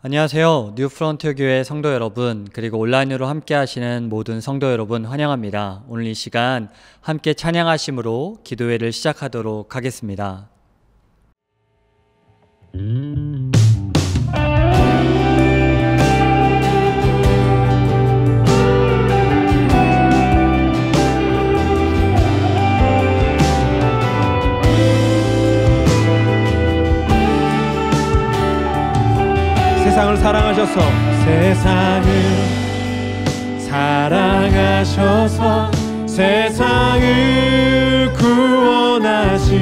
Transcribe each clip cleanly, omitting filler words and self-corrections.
안녕하세요. 뉴프론트 교회 성도 여러분, 그리고 온라인으로 함께 하시는 모든 성도 여러분 환영합니다. 오늘 이 시간 함께 찬양하심으로 기도회를 시작하도록 하겠습니다. 세상을 사랑하셔서 세상을 구원하신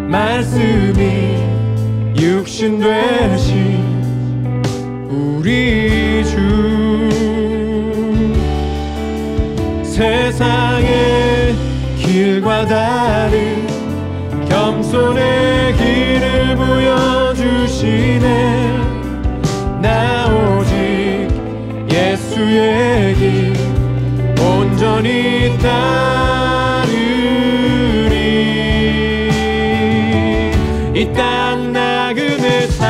말씀이 육신 되신 우리 주, 세상의 길과 다른 겸손의 길을 보여주시네. 나 오직 예수의 길 온전히 따르리. 이 땅 나그네 삶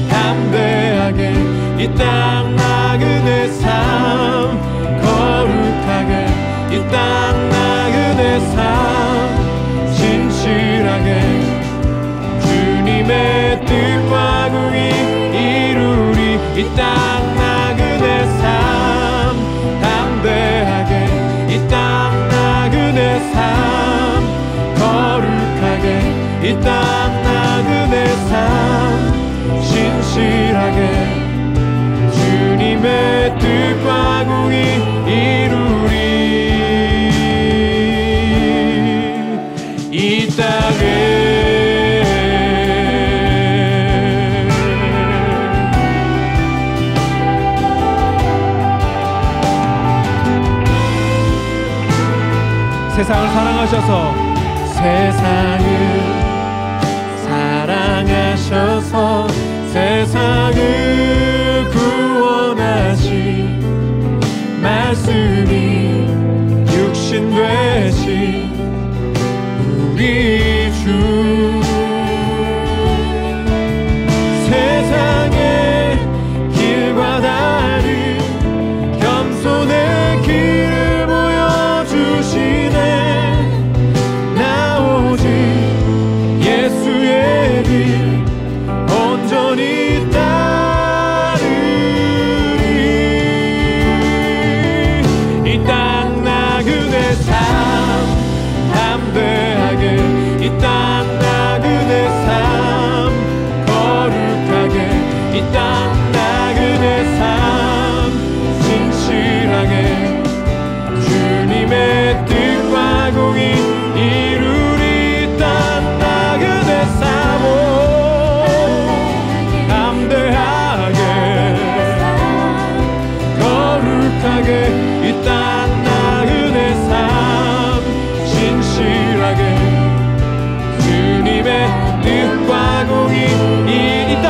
담대하게, 이 땅 나그네 삶 거룩하게, 이 땅 나그네 삶 진실하게 주님의 뜻과 공의 이루리. 이 땅 나그네 삶 담대하게, 이 땅 나그네 삶 거룩하게, 이 땅 나그네 삶 신실하게 주님의 뜻과 공의 이루리. 이 땅에 세상을 사랑하셔서 세상을 구원하신 말씀이 육신 되신 우리 주, 세상의 길과 다른 겸손의 길을 보여주시네. 나 오직 예수의 길 온전히 따르리. 이 땅 나그네 삶 담대하게, 이 땅 나그네 삶 거룩하게, 이 땅 나그네 삶 진실하게 주님의 뜻과 공의 이루리. 이 땅 나그네 삶 담대하게 거룩하게, 이 땅 나그네 삶 진실하게 주님의 뜻과 공의 이 땅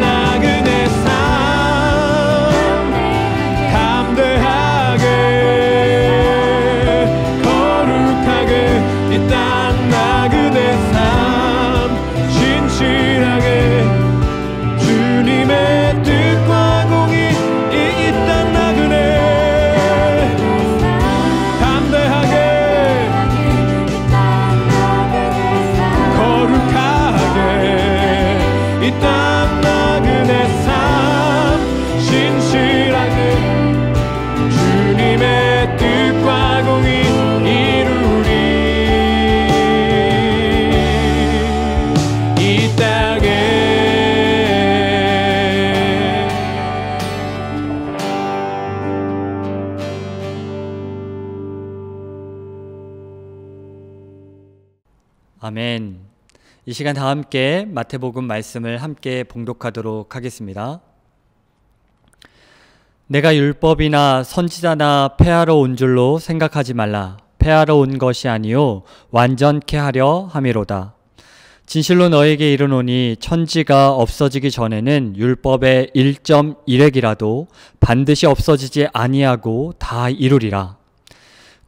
나그네 삶 담대하게 거룩하게, 이 땅 나그네 삶 진실하게 주님의 뜻과 공의 이 땅 나그네 담대하게 거룩하게, 이 땅 나그네 삶 신실하게 주님의 뜻과 공의 이루리. 이 땅에 아멘. 이 시간 다 함께 마태복음 말씀을 함께 봉독하도록 하겠습니다. 내가 율법이나 선지자나 폐하러 온 줄로 생각하지 말라. 폐하러 온 것이 아니요 완전케 하려 함이로다. 진실로 너에게 이르노니 천지가 없어지기 전에는 율법의 1.1획이라도 반드시 없어지지 아니하고 다 이루리라.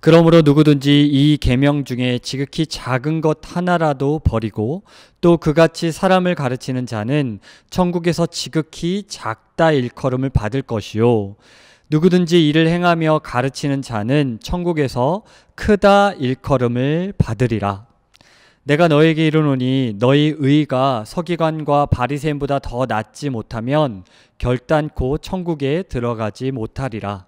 그러므로 누구든지 이 계명 중에 지극히 작은 것 하나라도 버리고 또 그같이 사람을 가르치는 자는 천국에서 지극히 작다 일컬음을 받을 것이요 누구든지 이를 행하며 가르치는 자는 천국에서 크다 일컬음을 받으리라. 내가 너에게 이르노니 너희 의가 서기관과 바리새인보다 더 낫지 못하면 결단코 천국에 들어가지 못하리라.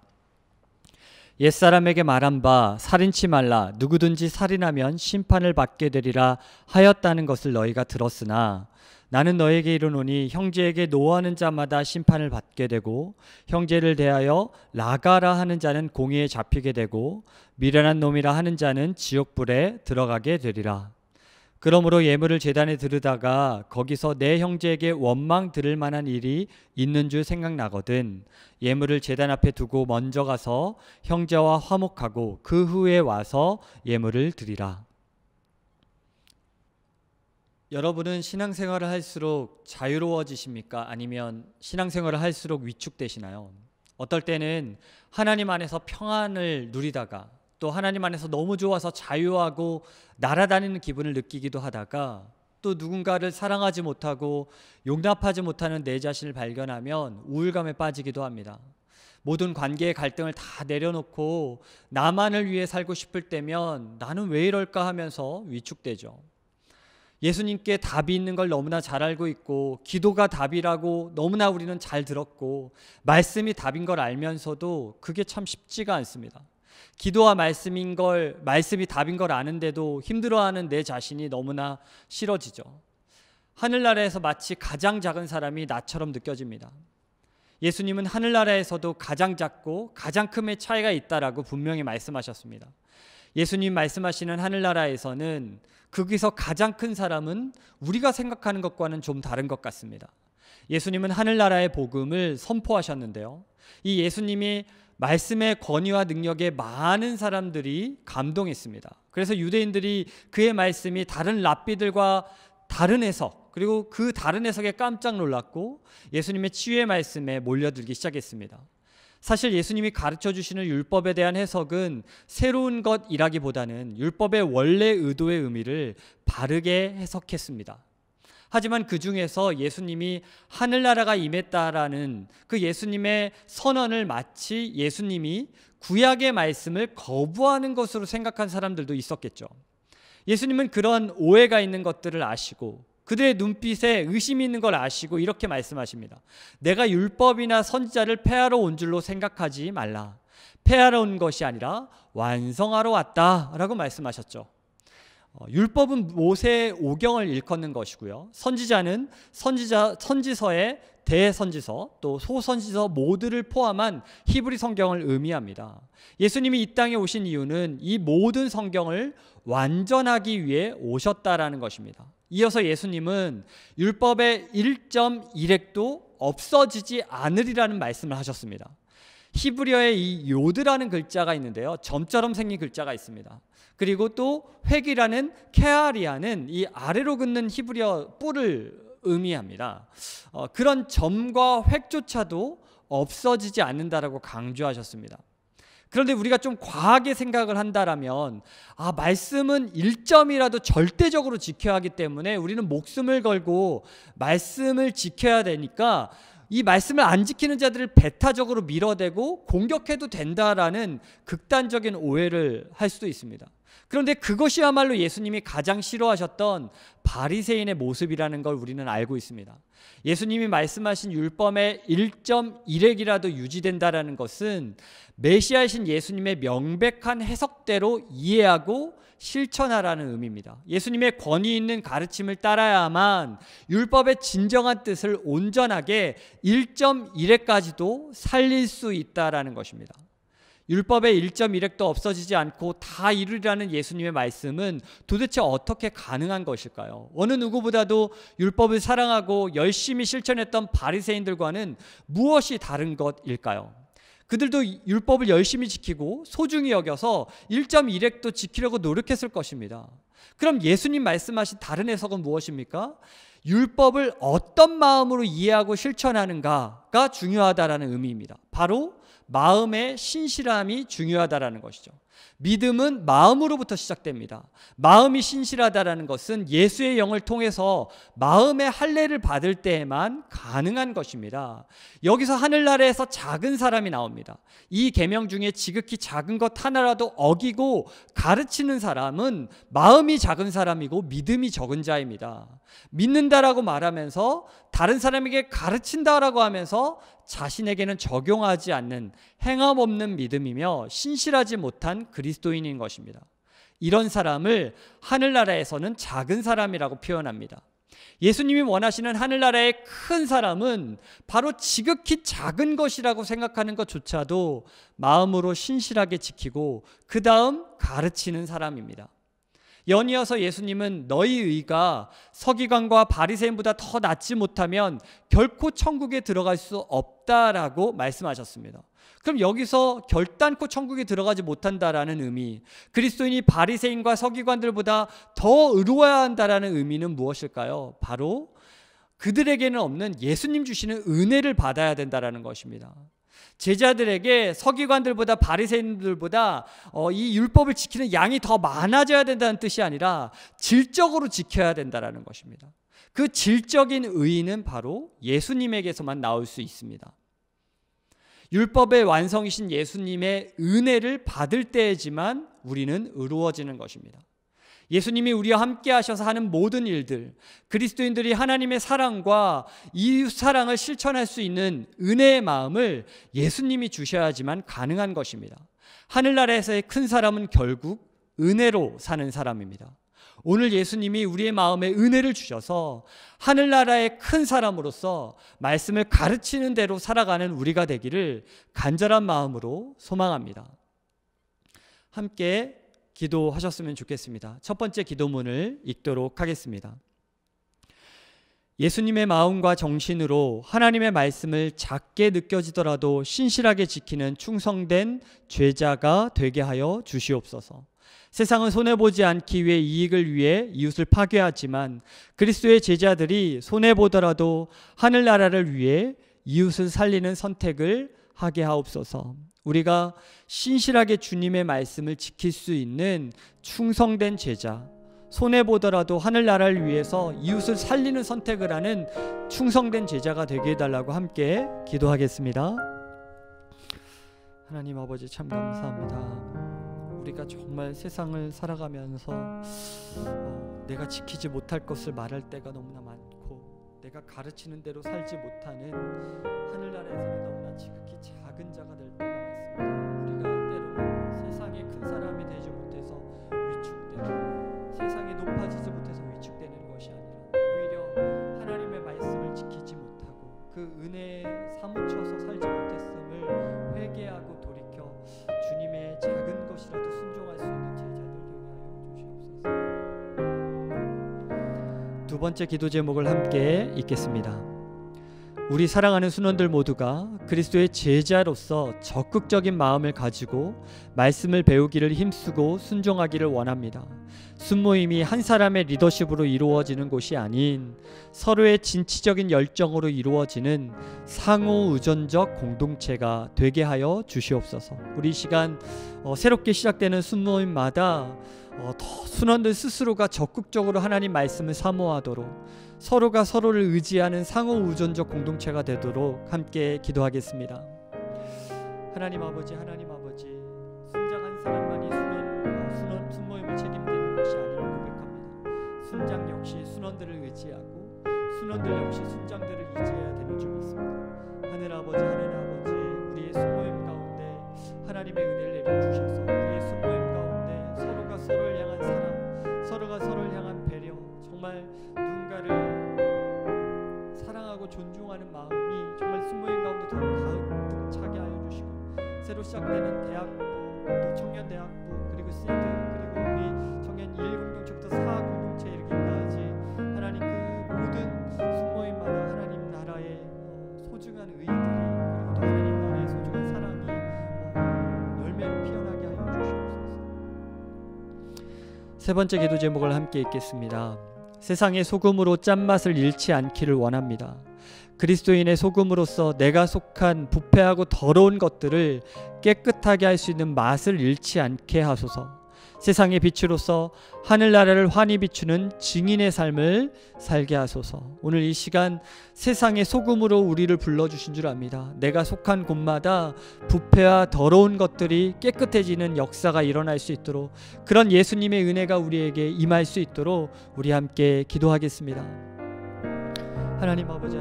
옛사람에게 말한 바 살인치 말라 누구든지 살인하면 심판을 받게 되리라 하였다는 것을 너희가 들었으나 나는 너에게 이르노니 형제에게 노하는 자마다 심판을 받게 되고 형제를 대하여 나가라 하는 자는 공의에 잡히게 되고 미련한 놈이라 하는 자는 지옥불에 들어가게 되리라. 그러므로 예물을 제단에 드르다가 거기서 내 형제에게 원망 들을 만한 일이 있는 줄 생각나거든 예물을 제단 앞에 두고 먼저 가서 형제와 화목하고 그 후에 와서 예물을 드리라. 여러분은 신앙생활을 할수록 자유로워지십니까? 아니면 신앙생활을 할수록 위축되시나요? 어떨 때는 하나님 안에서 평안을 누리다가 또 하나님 안에서 너무 좋아서 자유하고 날아다니는 기분을 느끼기도 하다가 또 누군가를 사랑하지 못하고 용납하지 못하는 내 자신을 발견하면 우울감에 빠지기도 합니다. 모든 관계의 갈등을 다 내려놓고 나만을 위해 살고 싶을 때면 나는 왜 이럴까 하면서 위축되죠. 예수님께 답이 있는 걸 너무나 잘 알고 있고 기도가 답이라고 너무나 우리는 잘 들었고 말씀이 답인 걸 알면서도 그게 참 쉽지가 않습니다. 기도와 말씀이 답인 걸 아는데도 힘들어하는 내 자신이 너무나 싫어지죠. 하늘나라에서 마치 가장 작은 사람이 나처럼 느껴집니다. 예수님은 하늘나라에서도 가장 작고 가장 큼의 차이가 있다라고 분명히 말씀하셨습니다. 예수님 말씀하시는 하늘나라에서는 거기서 가장 큰 사람은 우리가 생각하는 것과는 좀 다른 것 같습니다. 예수님은 하늘나라의 복음을 선포하셨는데요. 이 예수님이 말씀의 권위와 능력에 많은 사람들이 감동했습니다. 그래서 유대인들이 그의 말씀이 다른 랍비들과 다른 해석 그리고 그 다른 해석에 깜짝 놀랐고 예수님의 치유의 말씀에 몰려들기 시작했습니다. 사실 예수님이 가르쳐 주시는 율법에 대한 해석은 새로운 것이라기보다는 율법의 원래 의도의 의미를 바르게 해석했습니다. 하지만 그 중에서 예수님이 하늘나라가 임했다라는 그 예수님의 선언을 마치 예수님이 구약의 말씀을 거부하는 것으로 생각한 사람들도 있었겠죠. 예수님은 그런 오해가 있는 것들을 아시고 그들의 눈빛에 의심이 있는 걸 아시고 이렇게 말씀하십니다. 내가 율법이나 선지자를 폐하러 온 줄로 생각하지 말라. 폐하러 온 것이 아니라 완성하러 왔다라고 말씀하셨죠. 율법은 모세의 오경을 일컫는 것이고요. 선지자는 선지서의 대선지서 또 소선지서 모두를 포함한 히브리 성경을 의미합니다. 예수님이 이 땅에 오신 이유는 이 모든 성경을 완전하기 위해 오셨다라는 것입니다. 이어서 예수님은 율법의 1.1획도 없어지지 않으리라는 말씀을 하셨습니다. 히브리어에 이 요드라는 글자가 있는데요. 점처럼 생긴 글자가 있습니다. 그리고 또 획이라는 케아리아는 이 아래로 긋는 히브리어 뿔을 의미합니다. 그런 점과 획조차도 없어지지 않는다라고 강조하셨습니다. 그런데 우리가 좀 과하게 생각을 한다라면 말씀은 1점이라도 절대적으로 지켜야 하기 때문에 우리는 목숨을 걸고 말씀을 지켜야 되니까 이 말씀을 안 지키는 자들을 배타적으로 밀어대고 공격해도 된다라는 극단적인 오해를 할 수도 있습니다. 그런데 그것이야말로 예수님이 가장 싫어하셨던 바리새인의 모습이라는 걸 우리는 알고 있습니다. 예수님이 말씀하신 율법의 1.1획이라도 유지된다라는 것은 메시아이신 예수님의 명백한 해석대로 이해하고 실천하라는 의미입니다. 예수님의 권위 있는 가르침을 따라야만 율법의 진정한 뜻을 온전하게 1.1획까지도 살릴 수 있다라는 것입니다. 율법의 1.1획도 없어지지 않고 다 이루리라는 예수님의 말씀은 도대체 어떻게 가능한 것일까요? 어느 누구보다도 율법을 사랑하고 열심히 실천했던 바리새인들과는 무엇이 다른 것일까요? 그들도 율법을 열심히 지키고 소중히 여겨서 1.1획도 지키려고 노력했을 것입니다. 그럼 예수님 말씀하신 다른 해석은 무엇입니까? 율법을 어떤 마음으로 이해하고 실천하는가가 중요하다라는 의미입니다. 바로 마음의 신실함이 중요하다라는 것이죠. 믿음은 마음으로부터 시작됩니다. 마음이 신실하다라는 것은 예수의 영을 통해서 마음의 할례를 받을 때에만 가능한 것입니다. 여기서 하늘나라에서 작은 사람이 나옵니다. 이 계명 중에 지극히 작은 것 하나라도 어기고 가르치는 사람은 마음이 작은 사람이고 믿음이 적은 자입니다. 믿는다라고 말하면서 다른 사람에게 가르친다라고 하면서 자신에게는 적용하지 않는 행함 없는 믿음이며 신실하지 못한 그리스도인인 것입니다. 이런 사람을 하늘나라에서는 작은 사람이라고 표현합니다. 예수님이 원하시는 하늘나라의 큰 사람은 바로 지극히 작은 것이라고 생각하는 것조차도 마음으로 신실하게 지키고 그 다음 가르치는 사람입니다. 연이어서 예수님은 너희 의가 서기관과 바리새인보다 더 낫지 못하면 결코 천국에 들어갈 수 없다라고 말씀하셨습니다. 그럼 여기서 결단코 천국에 들어가지 못한다라는 의미, 그리스도인이 바리새인과 서기관들보다 더 의로워야 한다라는 의미는 무엇일까요? 바로 그들에게는 없는 예수님 주시는 은혜를 받아야 된다라는 것입니다. 제자들에게 서기관들보다 바리새인들보다 이 율법을 지키는 양이 더 많아져야 된다는 뜻이 아니라 질적으로 지켜야 된다는 것입니다. 그 질적인 의의는 바로 예수님에게서만 나올 수 있습니다. 율법의 완성이신 예수님의 은혜를 받을 때에지만 우리는 의로워지는 것입니다. 예수님이 우리와 함께 하셔서 하는 모든 일들, 그리스도인들이 하나님의 사랑과 이웃 사랑을 실천할 수 있는 은혜의 마음을 예수님이 주셔야지만 가능한 것입니다. 하늘나라에서의 큰 사람은 결국 은혜로 사는 사람입니다. 오늘 예수님이 우리의 마음에 은혜를 주셔서 하늘나라의 큰 사람으로서 말씀을 가르치는 대로 살아가는 우리가 되기를 간절한 마음으로 소망합니다. 함께 기도하셨으면 좋겠습니다. 첫 번째 기도문을 읽도록 하겠습니다. 예수님의 마음과 정신으로 하나님의 말씀을 작게 느껴지더라도 신실하게 지키는 충성된 죄자가 되게 하여 주시옵소서. 세상은 손해보지 않기 위해 이익을 위해 이웃을 파괴하지만 그리스도의 제자들이 손해보더라도 하늘나라를 위해 이웃을 살리는 선택을 하게 하옵소서. 우리가 신실하게 주님의 말씀을 지킬 수 있는 충성된 제자, 손해보더라도 하늘나라를 위해서 이웃을 살리는 선택을 하는 충성된 제자가 되게 해달라고 함께 기도하겠습니다. 하나님 아버지 참 감사합니다. 우리가 정말 세상을 살아가면서 내가 지키지 못할 것을 말할 때가 너무나 많고 내가 가르치는 대로 살지 못하는 하늘나라에서는 너무나 지극히 작은 자가 될 때가 많습니다. 우리가 때로는 세상의 큰 사람이 되지 못해서 위축되고 세상에 높아지지 못해서 위축되는 것이 아니라 오히려 하나님의 말씀을 지키지 못하고 그 은혜에 사무쳐서 살지 못했음을 회개하고 돌이켜 주님의 작은 것이라도 순종할 수 있는 제자들 되게 하여 주시옵소서. 두 번째 기도 제목을 함께 읽겠습니다. 우리 사랑하는 순원들 모두가 그리스도의 제자로서 적극적인 마음을 가지고 말씀을 배우기를 힘쓰고 순종하기를 원합니다. 순모임이 한 사람의 리더십으로 이루어지는 곳이 아닌 서로의 진취적인 열정으로 이루어지는 상호 의존적 공동체가 되게 하여 주시옵소서. 우리 시간 새롭게 시작되는 순모임마다 더 순원들 스스로가 적극적으로 하나님 말씀을 사모하도록 서로가 서로를 의지하는 상호 의존적 공동체가 되도록 함께 기도하겠습니다. 하나님 아버지 순장 한 사람만이 순모임을 책임지는 것이 아니라 고백합니다. 순장 역시 순원들을 의지하고 순원들 역시 순장들을 의지해야 되는 줄 믿습니다. 하늘 아버지 우리의 순모임 가운데 하나님의 은혜를 내려주셔서 우리의 순모임 가운데 서로가 서로를 향한 사랑, 서로가 서로를 향한 배려, 정말 누군가를 사랑하고 존중하는 마음이 정말 순모임 가운데 더 가득 차게 하여 주시고 새로 시작되는 대학부, 또 청년대학부, 그리고 시드, 그리고 우리 청년 1공동체부터 4공동체 이르기까지 하나님 그 모든 순모임마다 하나님 나라의 소중한 의들이 그리고 또 하나님 나라의 소중한 사랑이 열매로 피어나게 하여 주시옵소서. 세 번째 기도 제목을 함께 읽겠습니다. 세상의 소금으로 짠맛을 잃지 않기를 원합니다. 그리스도인의 소금으로서 내가 속한 부패하고 더러운 것들을 깨끗하게 할 수 있는 맛을 잃지 않게 하소서. 세상의 빛으로서 하늘나라를 환히 비추는 증인의 삶을 살게 하소서. 오늘 이 시간 세상의 소금으로 우리를 불러주신 줄 압니다. 내가 속한 곳마다 부패와 더러운 것들이 깨끗해지는 역사가 일어날 수 있도록, 그런 예수님의 은혜가 우리에게 임할 수 있도록 우리 함께 기도하겠습니다. 하나님 아버지,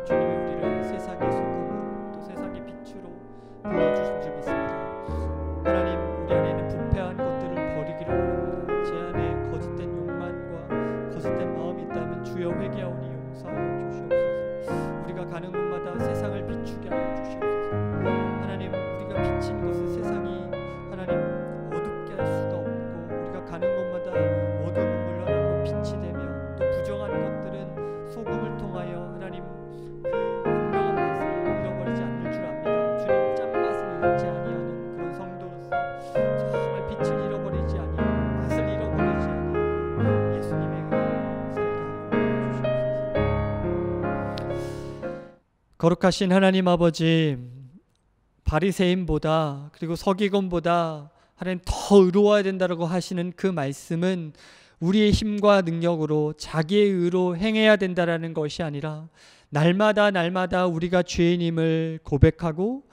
주님이 우리를 세상의 소금으로 또 세상의 빛으로 불러주신 줄 믿습니다. 하나님, 우리 안에 있는 부패한 것들을 버리기를 원합니다. 제 안에 거짓된 욕망과 거짓된 마음이 있다면 주여 회개하오니 용서하여 주시옵소서. 우리가 가는 곳마다 세상을 비추게 하여 주시옵소서. 하나님, 우리가 비친 것은 세상이 하나님 어둡게 할 수가 없고, 우리가 가는 곳마다 어둠은 물러나고 빛이 되며, 또 부정한 것들은 소금을 통하여 하나님 그 건강한 맛을 잃어버리지 않을 줄 압니다. 주님, 짠맛을 잃지 아니하는 그런 성도로서 정말 빛을 잃어버리지 아니하고 맛을 잃어버리지 아니하고 예수님의 은혜로 살게 하여 주시옵소서. 거룩하신 하나님 아버지, 바리새인보다 그리고 서기관보다 하나님 더 의로워야 된다고 하시는 그 말씀은 우리의 힘과 능력으로 자기의 의로 행해야 된다라는 것이 아니라 날마다 우리가 죄인임을 고백하고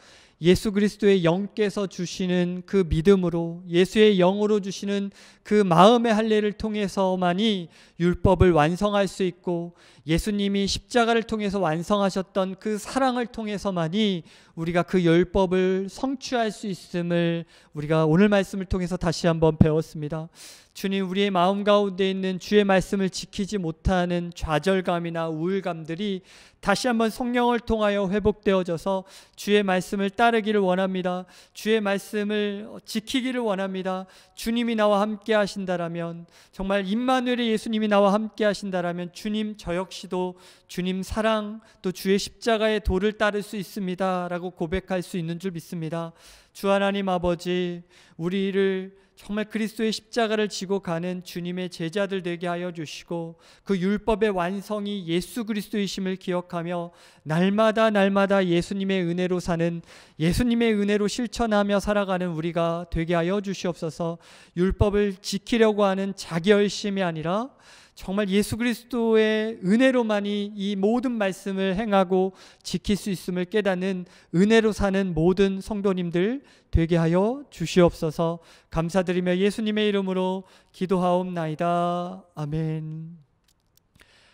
예수 그리스도의 영께서 주시는 그 믿음으로, 예수의 영으로 주시는 그 마음의 할례를 통해서만이 율법을 완성할 수 있고, 예수님이 십자가를 통해서 완성하셨던 그 사랑을 통해서만이 우리가 그 율법을 성취할 수 있음을 우리가 오늘 말씀을 통해서 다시 한번 배웠습니다. 주님, 우리의 마음 가운데 있는 주의 말씀을 지키지 못하는 좌절감이나 우울감들이 다시 한번 성령을 통하여 회복되어져서 주의 말씀을 따르기를 원합니다. 주의 말씀을 지키기를 원합니다. 주님이 나와 함께 하신다라면, 정말 임마누엘의 예수님이 나와 함께 하신다라면 주님 저 역시도 주님 사랑 또 주의 십자가의 도를 따를 수 있습니다 라고 고백할 수 있는 줄 믿습니다. 주 하나님 아버지, 우리를 정말 그리스도의 십자가를 지고 가는 주님의 제자들 되게 하여 주시고, 그 율법의 완성이 예수 그리스도이심을 기억하며 날마다 예수님의 은혜로 사는, 예수님의 은혜로 실천하며 살아가는 우리가 되게 하여 주시옵소서. 율법을 지키려고 하는 자기 열심이 아니라 정말 예수 그리스도의 은혜로만이 이 모든 말씀을 행하고 지킬 수 있음을 깨닫는 은혜로 사는 모든 성도님들 되게 하여 주시옵소서. 감사드리며 예수님의 이름으로 기도하옵나이다. 아멘.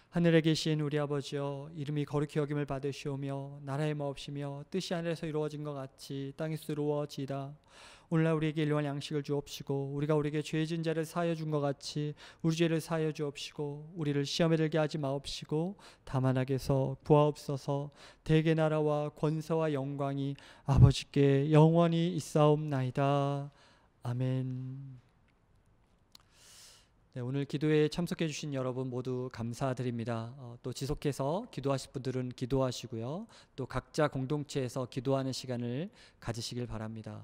하늘에 계신 우리 아버지여, 이름이 거룩히 여김을 받으시오며 나라의 마옵시며 뜻이 하늘에서 이루어진 것 같이 땅에서 이루어지이다. 오늘날 우리에게 일용할 양식을 주옵시고, 우리가 우리에게 죄 지은 자를 사하여 준 것 같이 우리 죄를 사하여 주옵시고, 우리를 시험에 들게 하지 마옵시고 다만 악에서 구하옵소서. 대개 나라와 권세와 영광이 아버지께 영원히 있사옵나이다. 아멘. 네, 오늘 기도에 참석해 주신 여러분 모두 감사드립니다. 또 지속해서 기도하실 분들은 기도하시고요, 또 각자 공동체에서 기도하는 시간을 가지시길 바랍니다.